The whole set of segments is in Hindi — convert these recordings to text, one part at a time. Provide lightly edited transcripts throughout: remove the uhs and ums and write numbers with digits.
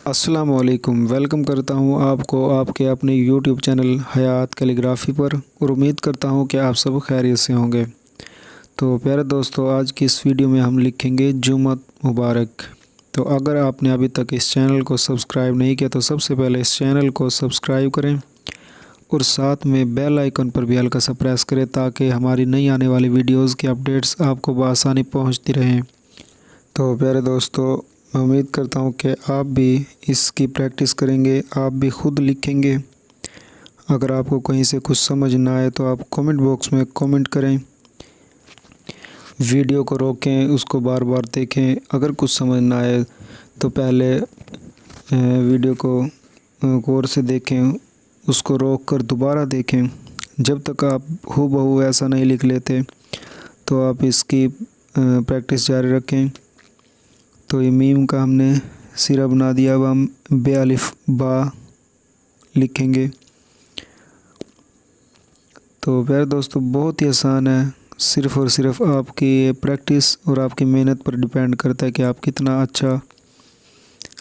अस्सलाम वालेकुम। वेलकम करता हूं आपको आपके अपने यूट्यूब चैनल हयात कैलीग्राफी पर और उम्मीद करता हूं कि आप सब खैरियत से होंगे। तो प्यारे दोस्तों, आज की इस वीडियो में हम लिखेंगे जुम्मत मुबारक। तो अगर आपने अभी तक इस चैनल को सब्सक्राइब नहीं किया तो सबसे पहले इस चैनल को सब्सक्राइब करें और साथ में बेल आइकन पर भी हल्का सा प्रेस करें ताकि हमारी नई आने वाली वीडियोज़ की अपडेट्स आपको बआसानी पहुँचती रहें। तो प्यारे दोस्तों, मैं उम्मीद करता हूँ कि आप भी इसकी प्रैक्टिस करेंगे, आप भी ख़ुद लिखेंगे। अगर आपको कहीं से कुछ समझ ना आए तो आप कमेंट बॉक्स में कमेंट करें, वीडियो को रोकें, उसको बार बार देखें। अगर कुछ समझ ना आए तो पहले वीडियो को गौर से देखें, उसको रोक कर दोबारा देखें। जब तक आप हूबहू ऐसा नहीं लिख लेते तो आप इसकी प्रैक्टिस जारी रखें। तो ये मीम का हमने सिरा बना दिया। अब हम बे अलिफ बा लिखेंगे। तो प्यारे दोस्तों, बहुत ही आसान है, सिर्फ़ और सिर्फ आपकी प्रैक्टिस और आपकी मेहनत पर डिपेंड करता है कि आप कितना अच्छा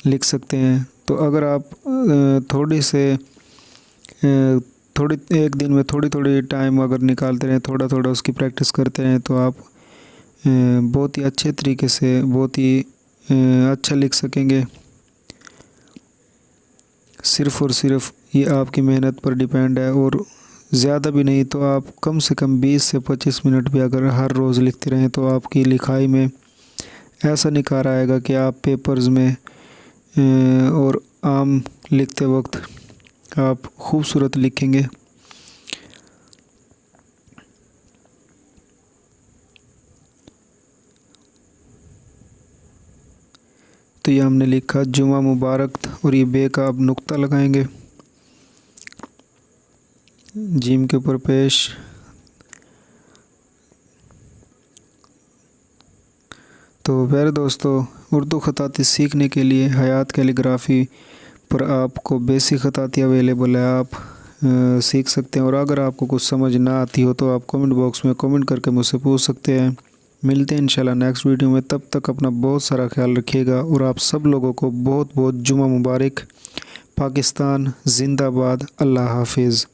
लिख सकते हैं। तो अगर आप थोड़ी एक दिन में थोड़ी थोड़ी टाइम अगर निकालते रहें, थोड़ा थोड़ा उसकी प्रैक्टिस करते रहें तो आप बहुत ही अच्छे तरीके से बहुत ही अच्छा लिख सकेंगे। सिर्फ़ और सिर्फ ये आपकी मेहनत पर डिपेंड है और ज़्यादा भी नहीं तो आप कम से कम 20 से 25 मिनट भी अगर हर रोज़ लिखते रहें तो आपकी लिखाई में ऐसा निखार आएगा कि आप पेपर्स में और आम लिखते वक्त आप खूबसूरत लिखेंगे। तो ये हमने लिखा जुमा मुबारक और ये बे का अब नुक्ता लगाएंगे, जीम के ऊपर पेश। तो प्यारे दोस्तों, उर्दू ख़ताती सीखने के लिए हयात कैलीग्राफी पर आपको बेसिक ख़ताती अवेलेबल है, आप सीख सकते हैं। और अगर आपको कुछ समझ ना आती हो तो आप कमेंट बॉक्स में कमेंट करके मुझसे पूछ सकते हैं। मिलते हैं इंशाल्लाह नेक्स्ट वीडियो में। तब तक अपना बहुत सारा ख्याल रखिएगा और आप सब लोगों को बहुत बहुत जुमा मुबारक। पाकिस्तान जिंदाबाद। अल्लाह हाफिज़।